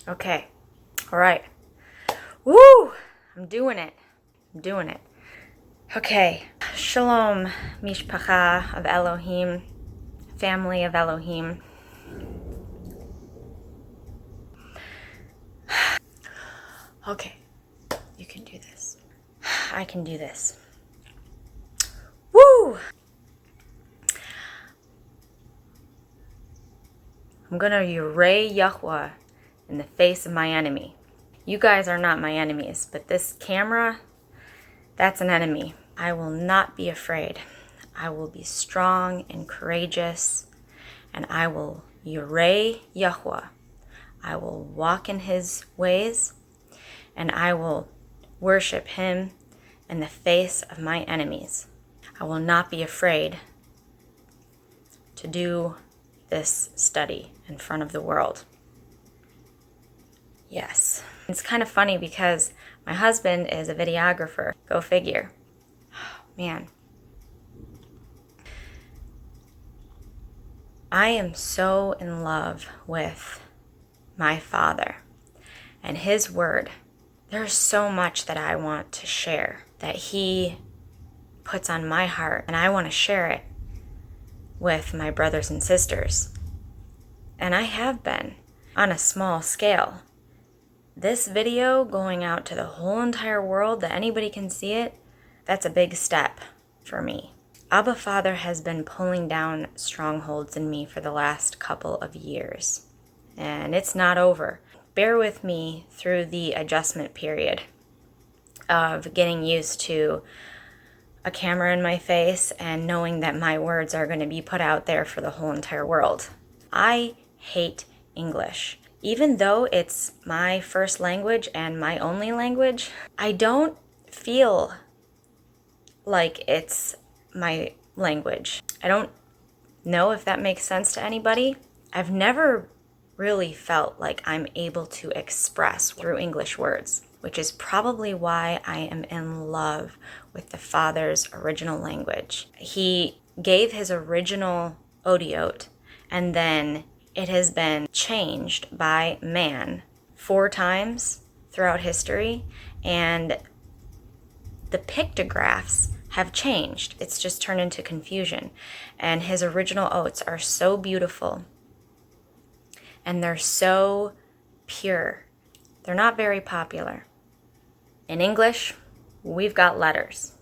Okay. All right. Woo! I'm doing it. Okay. Shalom, mishpacha of Elohim, family of Elohim. Okay. You can do this. I can do this. Woo! I'm gonna YARAY YHWH in the face of my enemy. You guys are not my enemies, but this camera, that's an enemy. I will not be afraid. I will be strong and courageous, and I will YARAY YHWH. I will walk in his ways, and I will worship him in the face of my enemies. I will not be afraid to do this study in front of the world. Yes. It's kind of funny because my husband is a videographer. Go figure. Oh, man. I am so in love with my Father and his word. There's so much that I want to share that he puts on my heart, and I want to share it with my brothers and sisters. And I have been on a small scale. This video going out to the whole entire world that anybody can see it, that's a big step for me. Abba Father has been pulling down strongholds in me for the last couple of years. And it's not over. Bear with me through the adjustment period of getting used to a camera in my face and knowing that my words are going to be put out there for the whole entire world. I hate English. Even though it's my first language and my only language, I don't feel like it's my language. I don't know if that makes sense to anybody. I've never really felt like I'm able to express through English words, which is probably why I am in love with the Father's original language. He gave his original Otiot, and then it has been changed by man 4 times throughout history, and the pictographs have changed. It's just turned into confusion. And his original oats are so beautiful, and they're so pure. They're not very popular. In English, we've got letters.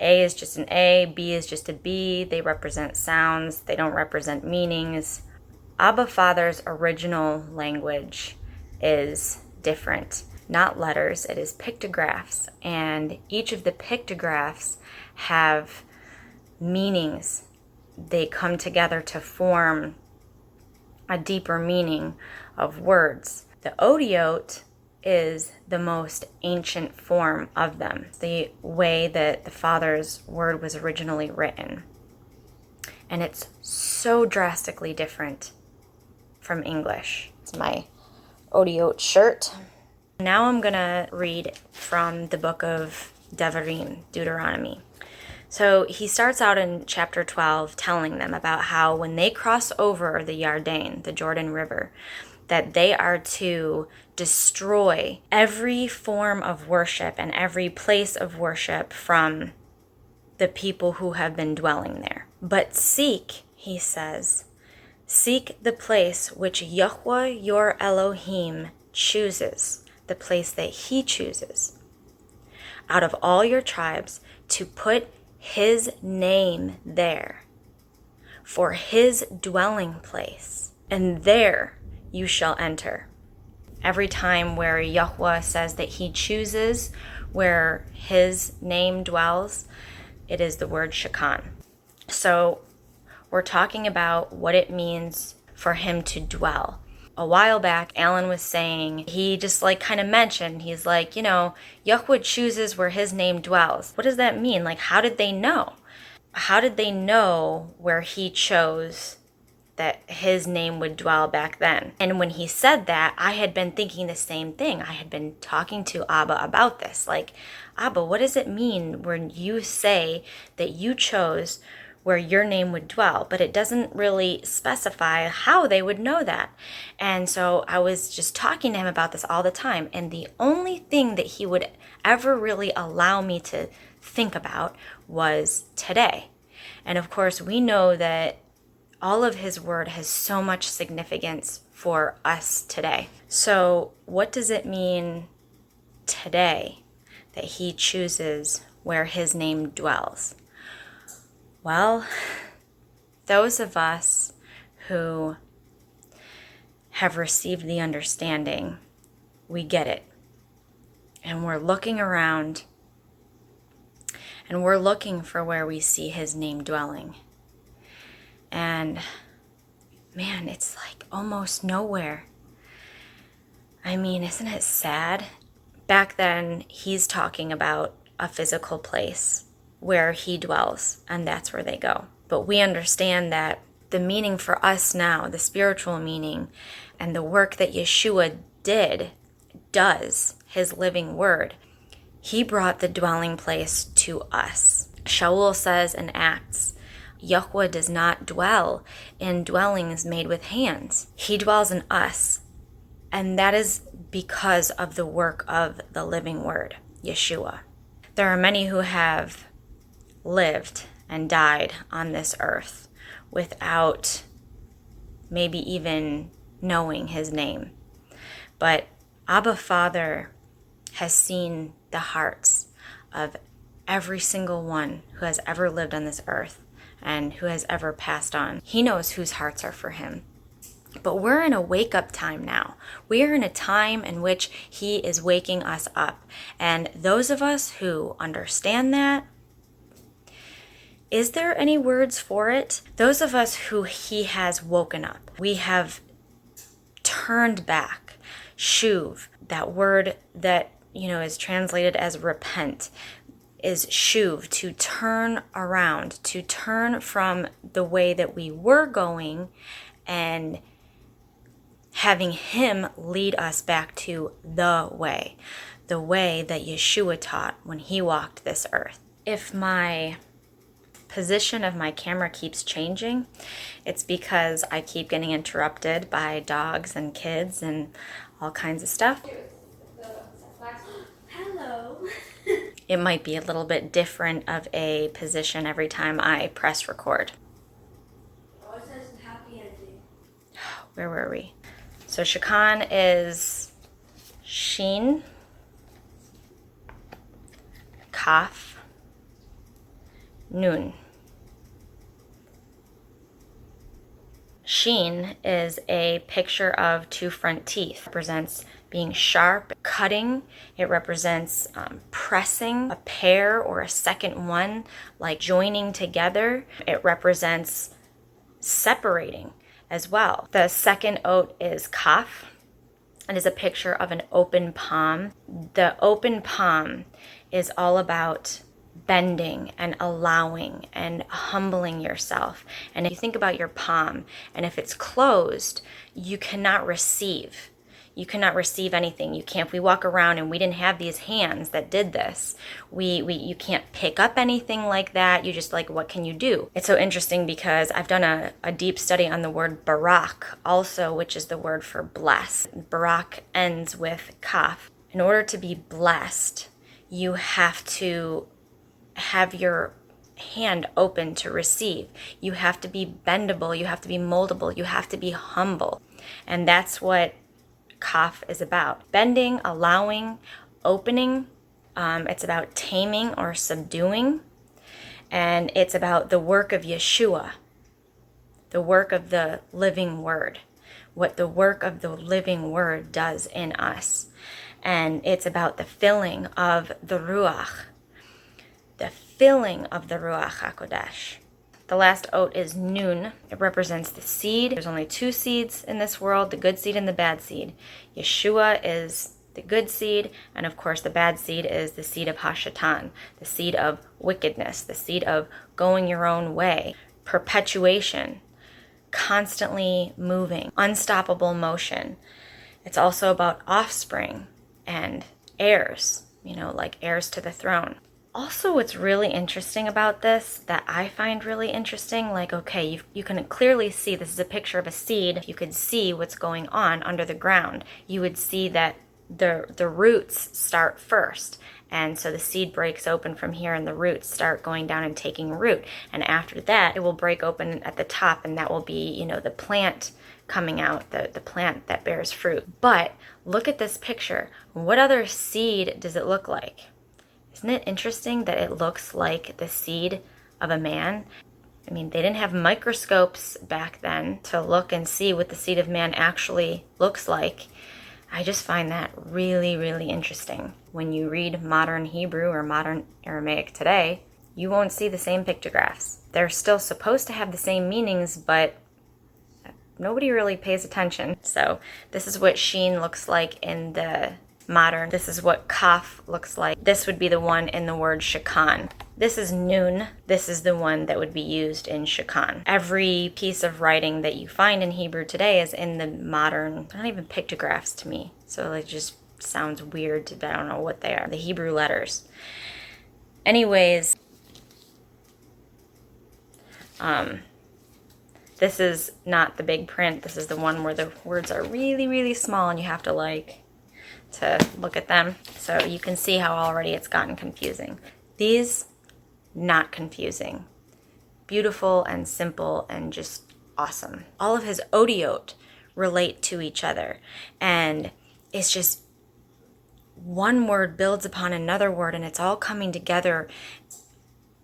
A is just an A, B is just a B. They represent sounds, they don't represent meanings. Abba Father's original language is different. Not letters, it is pictographs. And each of the pictographs have meanings. They come together to form a deeper meaning of words. The Otiot is the most ancient form of them, the way that the Father's word was originally written. And it's so drastically different from English. It's my Otiot shirt. Now I'm gonna read from the book of Devarim, Deuteronomy. So he starts out in chapter 12 telling them about how when they cross over the Yarden, the Jordan River, that they are to destroy every form of worship and every place of worship from the people who have been dwelling there. But seek, he says, seek the place which Yahuwah your Elohim chooses, the place that he chooses, out of all your tribes, to put his name there, for his dwelling place, and there you shall enter. Every time where Yahuwah says that he chooses where his name dwells, it is the word Shikon. So we're talking about what it means for him to dwell. A while back, Alan was saying, he just kind of mentioned, he's like, Yahuwah chooses where his name dwells. What does that mean? How did they know? How did they know where he chose that his name would dwell back then? And when he said that, I had been thinking the same thing. I had been talking to Abba about this. Abba, what does it mean when you say that you chose where your name would dwell, but it doesn't really specify how they would know that. And so I was just talking to him about this all the time, and the only thing that he would ever really allow me to think about was today. And of course, we know that all of his word has so much significance for us today. So what does it mean today that he chooses where his name dwells? Well, those of us who have received the understanding, we get it. And we're looking around and we're looking for where we see his name dwelling. And man, it's like almost nowhere. I mean, isn't it sad? Back then, he's talking about a physical place where he dwells, and that's where they go. But we understand that the meaning for us now, the spiritual meaning, and the work that Yeshua does, his living word, he brought the dwelling place to us. Shaul says in Acts, Yahuwah does not dwell in dwellings made with hands. He dwells in us. And that is because of the work of the living word, Yeshua. There are many who have lived and died on this earth without maybe even knowing his name. But Abba Father has seen the hearts of every single one who has ever lived on this earth and who has ever passed on. He knows whose hearts are for him. But we're in a wake-up time now. We are in a time in which he is waking us up. And those of us who understand that, is there any words for it? Those of us who he has woken up, we have turned back. Shuv, that word that, is translated as repent, is shuv, to turn around, to turn from the way that we were going and having him lead us back to the way that Yeshua taught when he walked this earth. If my position of my camera keeps changing, it's because I keep getting interrupted by dogs and kids and all kinds of stuff. Hello. It might be a little bit different of a position every time I press record. Oh, it says happy ending. Where were we? So Shikon is Shin, Kaf, Nun. Shin is a picture of two front teeth. It represents being sharp, cutting. It represents pressing a pair or a second one, like joining together. It represents separating as well. The second oat is Kaf. It is a picture of an open palm. The open palm is all about bending and allowing and humbling yourself. And if you think about your palm, and if it's closed, you cannot receive. You cannot receive anything. You can't. If we walk around and we didn't have these hands that did this, you can't pick up anything like that. You just what can you do? It's so interesting because I've done a deep study on the word barak also, which is the word for bless. Barak ends with kaf. In order to be blessed, you have to have your hand open to receive. You have to be bendable. You have to be moldable. You have to be humble. And that's what Kaf is about. Bending, allowing, opening. It's about taming or subduing. And it's about the work of Yeshua, the work of the living word, what the work of the living word does in us. And it's about the filling of the Ruach, the filling of the Ruach HaKodesh. The last oat is Nun. It represents the seed. There's only two seeds in this world, the good seed and the bad seed. Yeshua is the good seed, and of course the bad seed is the seed of Hashatan, the seed of wickedness, the seed of going your own way, perpetuation, constantly moving, unstoppable motion. It's also about offspring and heirs, like heirs to the throne. Also, what's really interesting about this, that I find really interesting, like, okay, you can clearly see this is a picture of a seed. If you could see what's going on under the ground, you would see that the roots start first. And so the seed breaks open from here and the roots start going down and taking root. And after that, it will break open at the top, and that will be, you know, the plant coming out, the plant that bears fruit. But look at this picture. What other seed does it look like? Isn't it interesting that it looks like the seed of a man? I mean, they didn't have microscopes back then to look and see what the seed of man actually looks like. I just find that really, really interesting. When you read modern Hebrew or modern Aramaic today, you won't see the same pictographs. They're still supposed to have the same meanings, but nobody really pays attention. So this is what Sheen looks like in the modern. This is what Kaf looks like. This would be the one in the word Shikon. This is Nun. This is the one that would be used in Shikon. Every piece of writing that you find in Hebrew today is in the modern, they're not even pictographs to me. So it just sounds weird to, I don't know what they are. The Hebrew letters. Anyways, this is not the big print. This is the one where the words are really, really small and you have to to look at them. So you can see how already it's gotten confusing. These, not confusing. Beautiful and simple and just awesome. All of his Otiot relate to each other. And it's just one word builds upon another word, and it's all coming together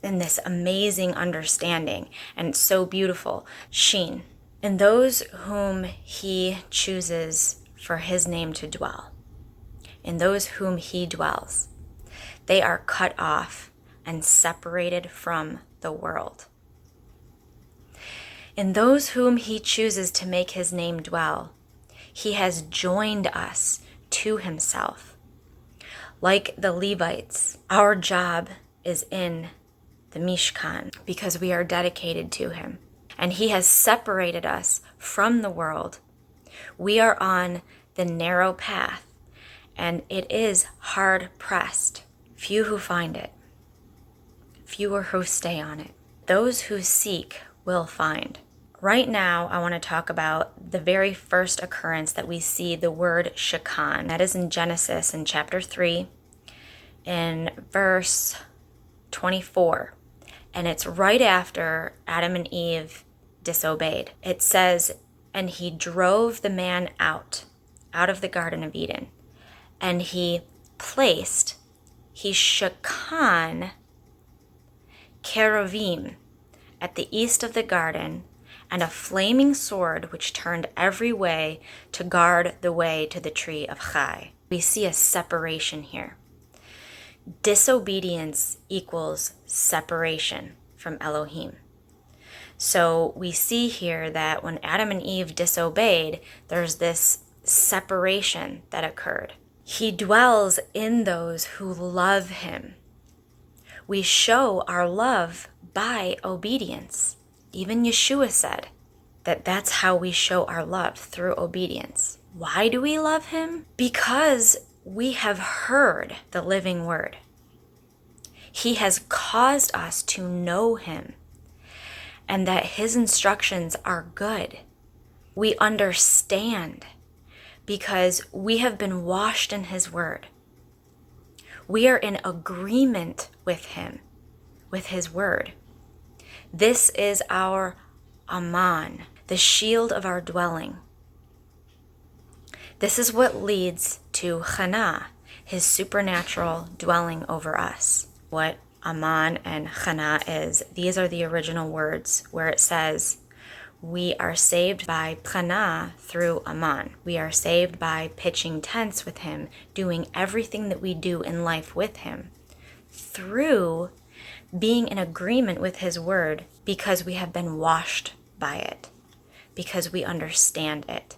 in this amazing understanding. And it's so beautiful. Sheen. And those whom he chooses for his name to dwell. In those whom he dwells, they are cut off and separated from the world. In those whom he chooses to make his name dwell, he has joined us to himself. Like the Levites, our job is in the Mishkan because we are dedicated to him. And he has separated us from the world. We are on the narrow path. And it is hard pressed. Few who find it. Fewer who stay on it. Those who seek will find. Right now, I want to talk about the very first occurrence that we see the word Shakan. That is in Genesis in chapter 3, in verse 24. And it's right after Adam and Eve disobeyed. It says, and he drove the man out of the Garden of Eden. And he shakan cheruvim at the east of the garden, and a flaming sword which turned every way to guard the way to the tree of Chai. We see a separation here. Disobedience equals separation from Elohim. So we see here that when Adam and Eve disobeyed, there's this separation that occurred. He dwells in those who love him. We show our love by obedience. Even Yeshua said that that's how we show our love, through obedience. Why do we love him? Because we have heard the living word. He has caused us to know him, and that his instructions are good. We understand because we have been washed in his word. We are in agreement with him, with his word. This is our Aman, the shield of our dwelling. This is what leads to Chana, his supernatural dwelling over us. What Aman and Chana is, these are the original words where it says, we are saved by Chana through Aman. We are saved by pitching tents with him, doing everything that we do in life with him, through being in agreement with his word, because we have been washed by it, because we understand it.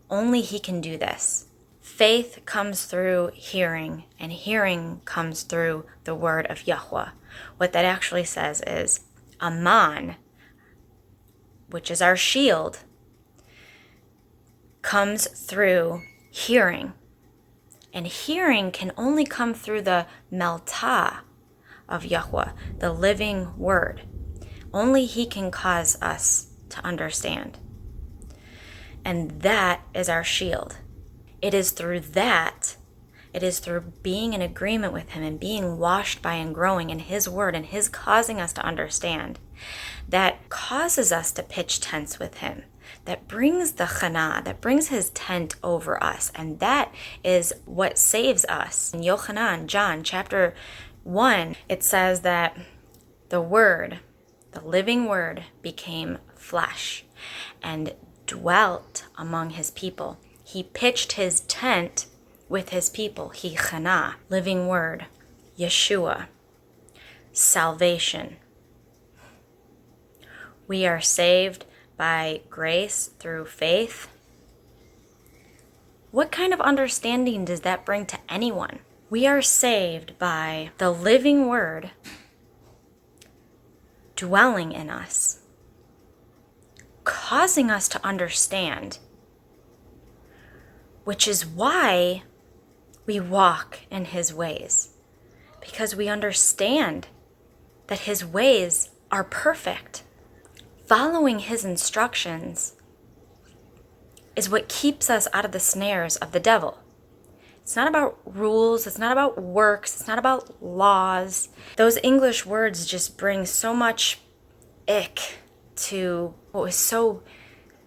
Only he can do this. Faith comes through hearing, and hearing comes through the word of Yahuwah. What that actually says is, Aman, which is our shield, comes through hearing. And hearing can only come through the meltah of Yahuwah, the living word. Only he can cause us to understand. And that is our shield. It is through that, it is through being in agreement with him and being washed by and growing in his word and his causing us to understand, that causes us to pitch tents with him, that brings the chana, that brings his tent over us. And that is what saves us. In Yochanan, John chapter 1, it says that the word, the living word, became flesh and dwelt among his people. He pitched his tent with his people. He chana, living word, Yeshua, salvation. We are saved by grace through faith. What kind of understanding does that bring to anyone? We are saved by the living word dwelling in us, causing us to understand, which is why we walk in his ways, because we understand that his ways are perfect. Following his instructions is what keeps us out of the snares of the devil. It's not about rules, it's not about works, it's not about laws. Those English words just bring so much ick to what was so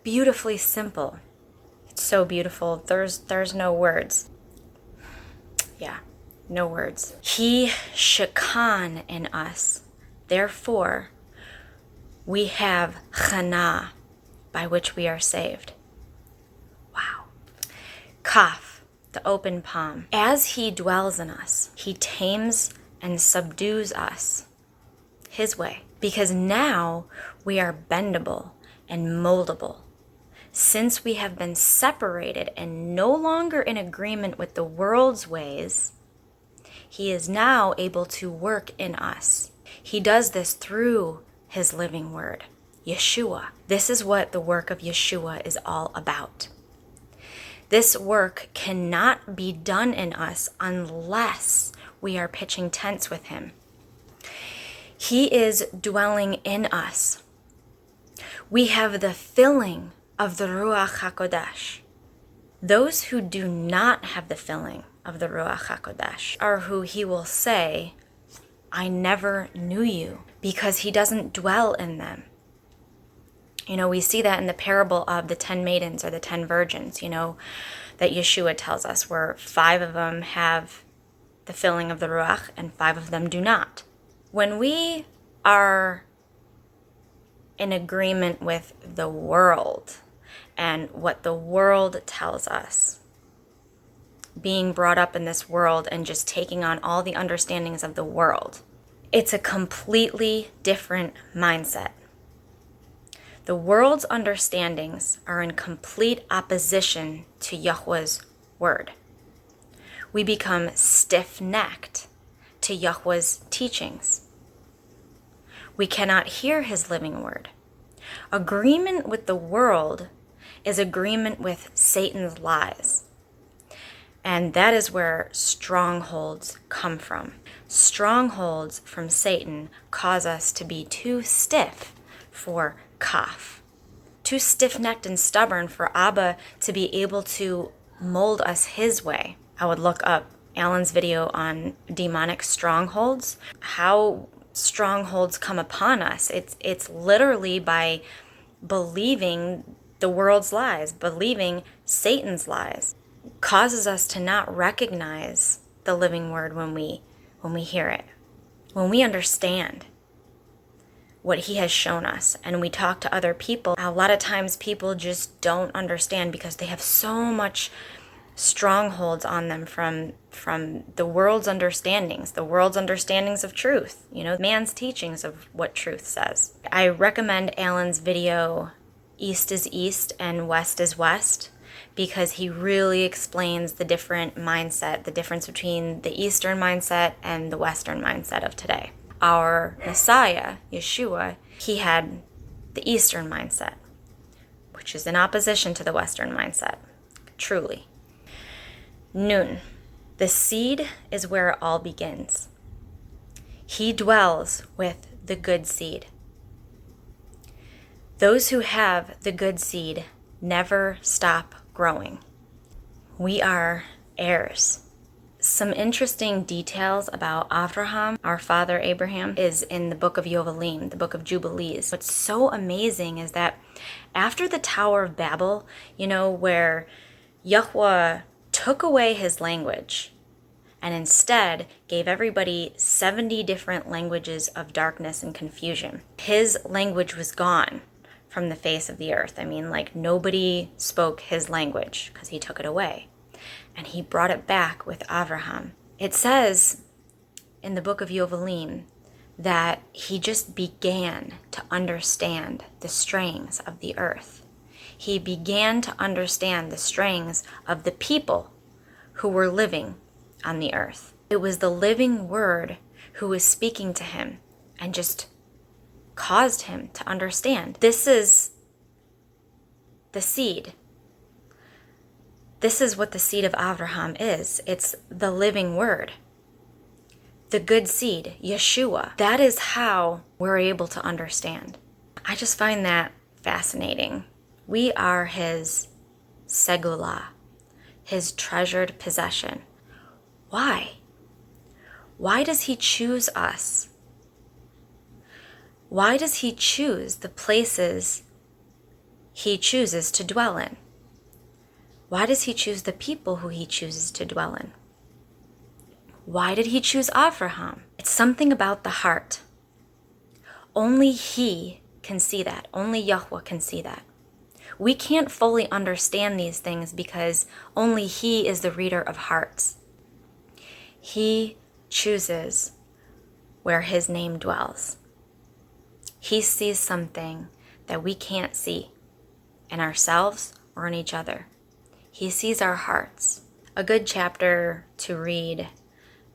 beautifully simple. It's so beautiful. There's no words. Yeah, no words. He Shikon in us. Therefore, we have chana, by which we are saved. Wow. Kaf, the open palm. As he dwells in us, he tames and subdues us his way. Because now we are bendable and moldable. Since we have been separated and no longer in agreement with the world's ways, he is now able to work in us. He does this through his living word, Yeshua. This is what the work of Yeshua is all about. This work cannot be done in us unless we are pitching tents with him. He is dwelling in us. We have the filling of the Ruach HaKodesh. Those who do not have the filling of the Ruach HaKodesh are who he will say, I never knew you, because he doesn't dwell in them. You know, we see that in the parable of the 10 maidens or the 10 virgins, you know, that Yeshua tells us, where 5 of them have the filling of the Ruach and 5 of them do not. When we are in agreement with the world and what the world tells us, being brought up in this world and just taking on all the understandings of the world, it's a completely different mindset. The world's understandings are in complete opposition to Yahuwah's word. We become stiff-necked to Yahuwah's teachings. We cannot hear his living word. Agreement with the world is agreement with Satan's lies. And that is where strongholds come from. Strongholds from Satan cause us to be too stiff for kaf, too stiff-necked and stubborn for Abba to be able to mold us his way. I would look up Alan's video on demonic strongholds, how strongholds come upon us. It's literally by believing the world's lies, believing Satan's lies. Causes us to not recognize the living word when we hear it. When we understand what he has shown us and we talk to other people, a lot of times people just don't understand because they have so much strongholds on them from the world's understandings of truth, you know, man's teachings of what truth says. I recommend Alan's video, East is East and West is West, because he really explains the different mindset, the difference between the Eastern mindset and the Western mindset of today. Our Messiah, Yeshua, he had the Eastern mindset, which is in opposition to the Western mindset, truly. Nun, the seed is where it all begins. He dwells with the good seed. Those who have the good seed never stop growing. We are heirs. Some interesting details about Avraham, our father Abraham, is in the book of Yovelim, the book of Jubilees. What's so amazing is that after the Tower of Babel, where Yahuwah took away his language and instead gave everybody 70 different languages of darkness and confusion. His language was gone from the face of the earth. Nobody spoke his language because he took it away. And he brought it back with Avraham. It says in the book of Yovelim that he just began to understand the strings of the earth. He began to understand the strings of the people who were living on the earth. It was the living word who was speaking to him and just caused him to understand. This is the seed. This is what the seed of Avraham is. It's the living word. The good seed, Yeshua. That is how we're able to understand. I just find that fascinating. We are his segulah, his treasured possession. Why? Why does he choose us? Why does he choose the places he chooses to dwell in? Why does he choose the people who he chooses to dwell in? Why did he choose Avraham? It's something about the heart. Only he can see that. Only Yahuwah can see that. We can't fully understand these things because only he is the reader of hearts. He chooses where his name dwells. He sees something that we can't see in ourselves or in each other. He sees our hearts. A good chapter to read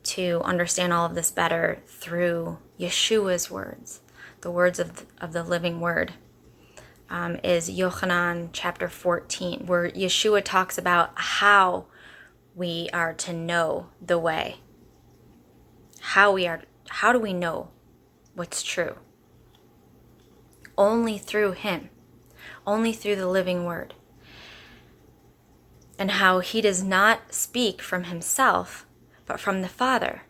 to understand all of this better through Yeshua's words, the words of the living word, is Yochanan chapter 14, where Yeshua talks about how we are to know the way. How do we know what's true? Only through him, only through the living word. And how he does not speak from himself, but from the Father.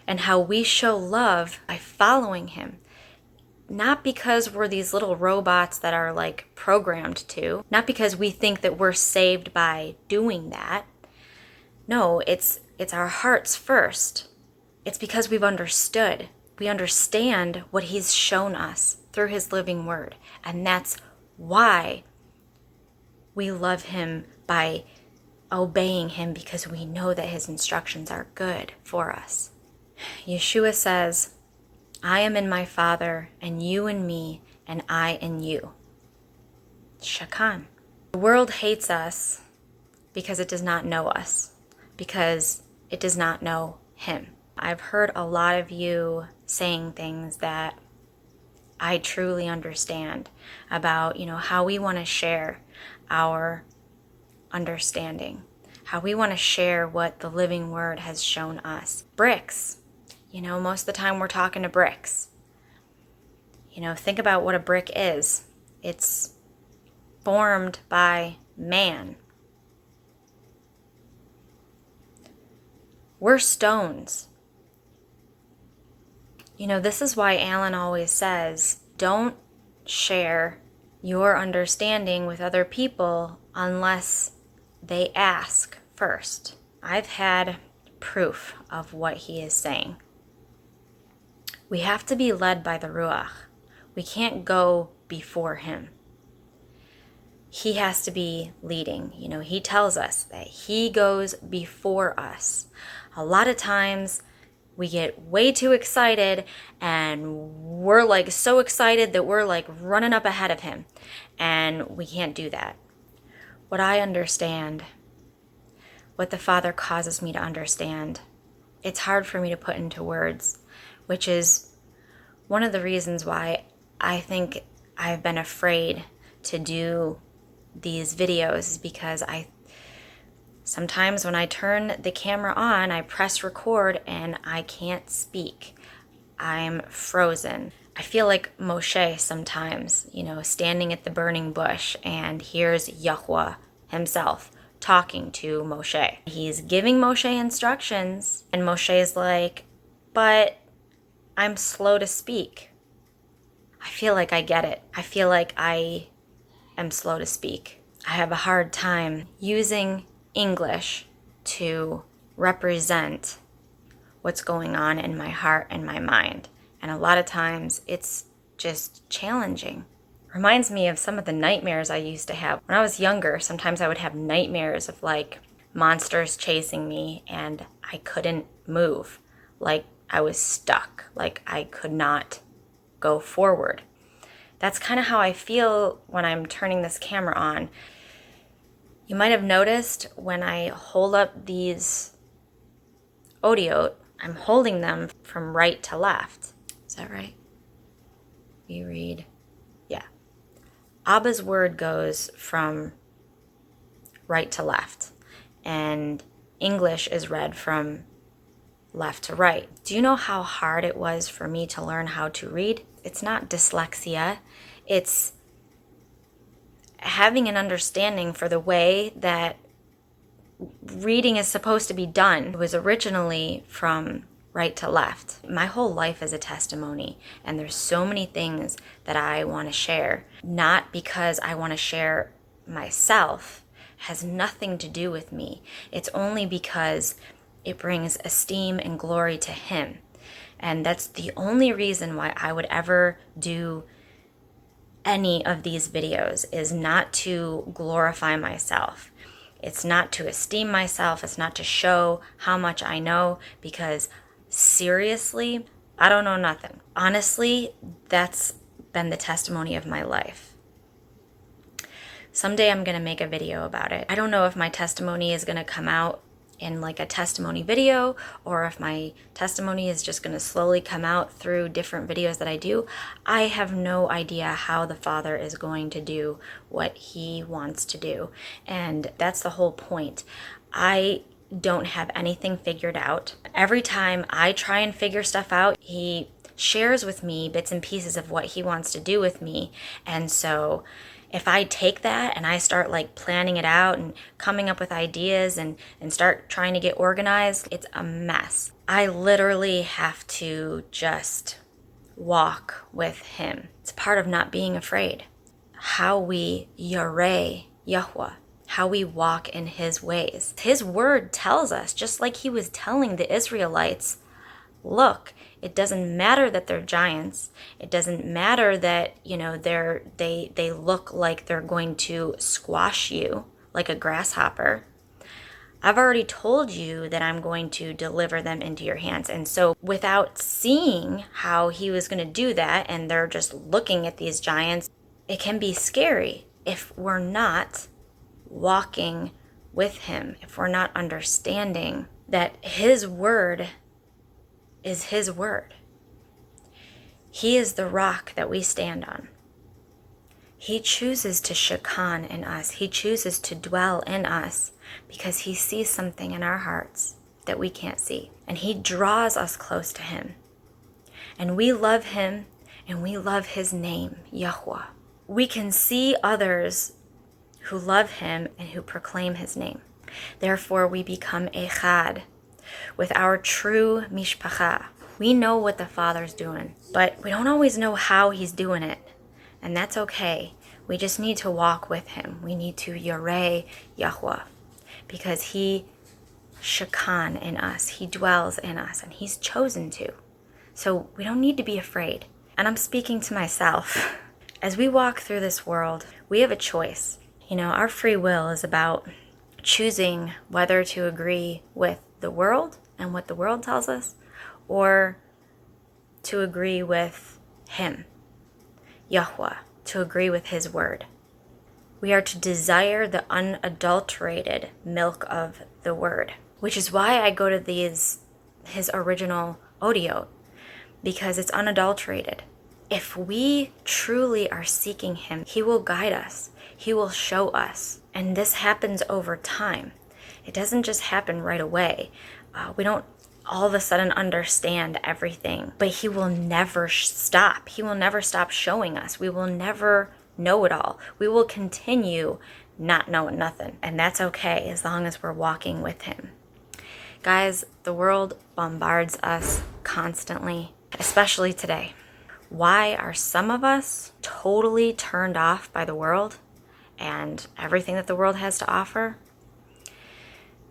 And how we show love by following him. Not because we're these little robots that are programmed to. Not because we think that we're saved by doing that. No, it's our hearts first. It's because we've understood. We understand what he's shown us through his living word. And that's why we love him by obeying him, because we know that his instructions are good for us. Yeshua says, I am in my Father, and you in me, and I in you. SHAKAN. The world hates us because it does not know us, because it does not know him. I've heard a lot of you saying things that I truly understand about, how we want to share our understanding, how we want to share what the living word has shown us. Bricks, most of the time we're talking to bricks. Think about what a brick is. It's formed by man. We're stones. This is why Alan always says, don't share your understanding with other people unless they ask first. I've had proof of what he is saying. We have to be led by the Ruach. We can't go before him. He has to be leading. He tells us that he goes before us. A lot of times we get way too excited and we're so excited that we're running up ahead of him, and we can't do that. What I understand, what the Father causes me to understand, it's hard for me to put into words, which is one of the reasons why I think I've been afraid to do these videos, is because Sometimes when I turn the camera on, I press record and I can't speak. I'm frozen. I feel like Moshe sometimes, standing at the burning bush, and here's Yahuwah himself talking to Moshe. He's giving Moshe instructions, and Moshe's like, but I'm slow to speak. I feel like I get it. I feel like I am slow to speak. I have a hard time using English to represent what's going on in my heart and my mind. And a lot of times it's just challenging. Reminds me of some of the nightmares I used to have. When I was younger, sometimes I would have nightmares of like monsters chasing me and I couldn't move. Like I was stuck. Like I could not go forward. That's kind of how I feel when I'm turning this camera on. You might have noticed when I hold up these Otiot, I'm holding them from right to left. Is that right? We read, yeah. Abba's word goes from right to left, and English is read from left to right. Do you know how hard it was for me to learn how to read? It's not dyslexia. It's having an understanding for the way that reading is supposed to be done. It was originally from right to left. My whole life is a testimony, and there's so many things that I want to share. Not because I want to share myself, has nothing to do with me. It's only because it brings esteem and glory to Him. And that's the only reason why I would ever do any of these videos, is not to glorify myself. It's not to esteem myself. It's not to show how much I know, because seriously, I don't know nothing. Honestly, that's been the testimony of my life. Someday I'm going to make a video about it. I don't know if my testimony is going to come out in like a testimony video, or if my testimony is just going to slowly come out through different videos that I do. I have no idea how the Father is going to do what He wants to do. And that's the whole point. I don't have anything figured out. Every time I try and figure stuff out, He shares with me bits and pieces of what He wants to do with me. And so if I take that and I start like planning it out and coming up with ideas and start trying to get organized, it's a mess. I literally have to just walk with Him. It's part of not being afraid. How we YARAY YHWH, how we walk in His ways. His word tells us, just like He was telling the Israelites, look, it doesn't matter that they're giants. It doesn't matter that, they look like they're going to squash you like a grasshopper. I've already told you that I'm going to deliver them into your hands. And so without seeing how He was going to do that, and they're just looking at these giants, it can be scary if we're not walking with Him, if we're not understanding that His word is His word. He is the rock that we stand on. He chooses to Shikon in us. He chooses to dwell in us because He sees something in our hearts that we can't see. And He draws us close to Him. And we love Him, and we love His name, Yahuwah. We can see others who love Him and who proclaim His name. Therefore, we become echad with our true mishpacha. We know what the Father's doing, but we don't always know how He's doing it. And that's okay. We just need to walk with Him. We need to YARAY YHWH, because He Shakan in us. He dwells in us, and He's chosen to. So we don't need to be afraid. And I'm speaking to myself. As we walk through this world, we have a choice. Our free will is about choosing whether to agree with the world and what the world tells us, or to agree with Him, Yahuwah, to agree with His word. We are to desire the unadulterated milk of the word, which is why I go to His original Otiot, because it's unadulterated. If we truly are seeking Him, He will guide us. He will show us. And this happens over time. It doesn't just happen right away. We don't all of a sudden understand everything, but he will never stop. He will never stop showing us. We will never know it all. We will continue not knowing nothing, and that's okay as long as we're walking with him. Guys, the world bombards us constantly, especially today. Why are some of us totally turned off by the world and everything that the world has to offer?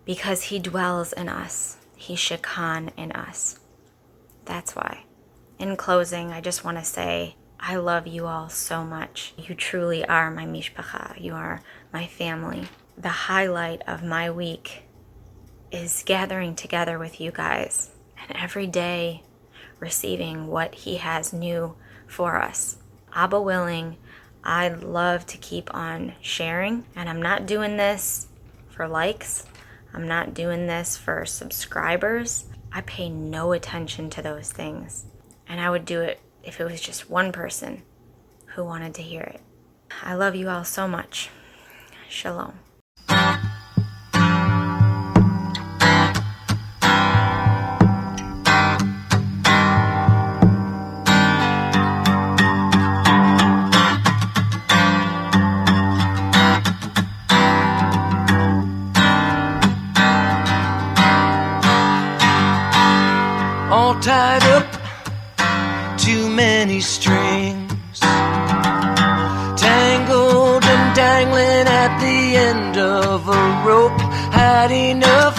Because he dwells in us. He's Shikon in us. That's why. In closing, I just want to say, I love you all so much. You truly are my mishpacha. You are my family. The highlight of my week is gathering together with you guys and every day receiving what he has new for us. Abba willing, I'd love to keep on sharing, and I'm not doing this for likes. I'm not doing this for subscribers. I pay no attention to those things. And I would do it if it was just one person who wanted to hear it. I love you all so much. Shalom. All tied up, too many strings, tangled and dangling at the end of a rope. Had enough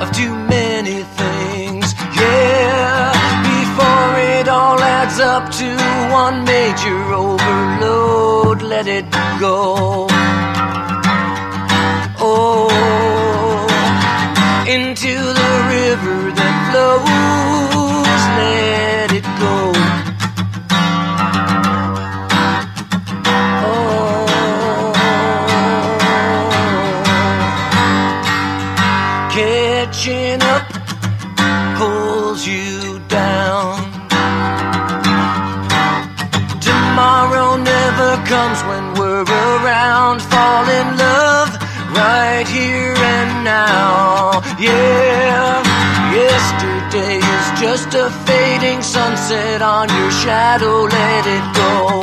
of too many things, yeah, before it all adds up to one major overload. Let it go, oh, into the river that flows. Let it go. Oh, catching up pulls you down. Tomorrow never comes when we're around. Fall in love right here and now, yeah. Yesterday is just a fading sunset on your shadow. Let it go.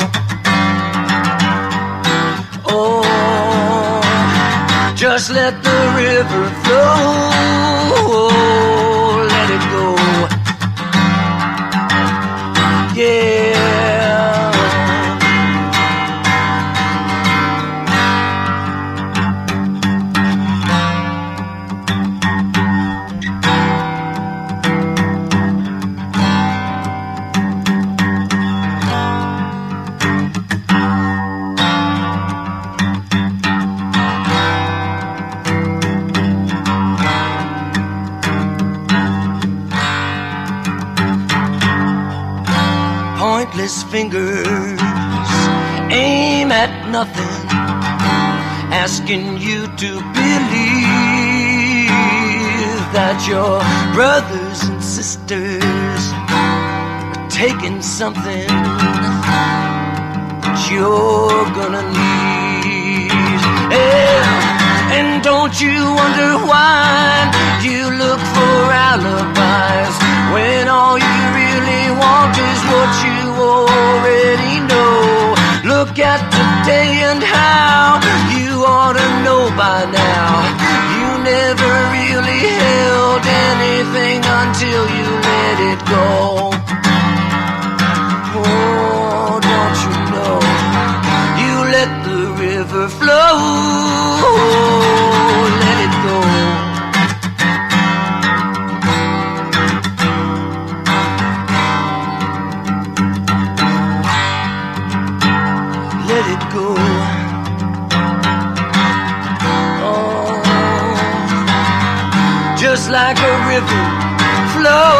Oh, just let the river flow. Let it go. Yeah. Pointless fingers aim at nothing, asking you to believe that your brothers and sisters are taking something that you're gonna need. Yeah. And don't you wonder why you look for alibis when all you really want is what you already know. Look at today and how you ought to know by now. You never really held anything until you let it go. Oh, don't you know? You let the river flow. Let it go. Let it go. Oh, just like a river flows.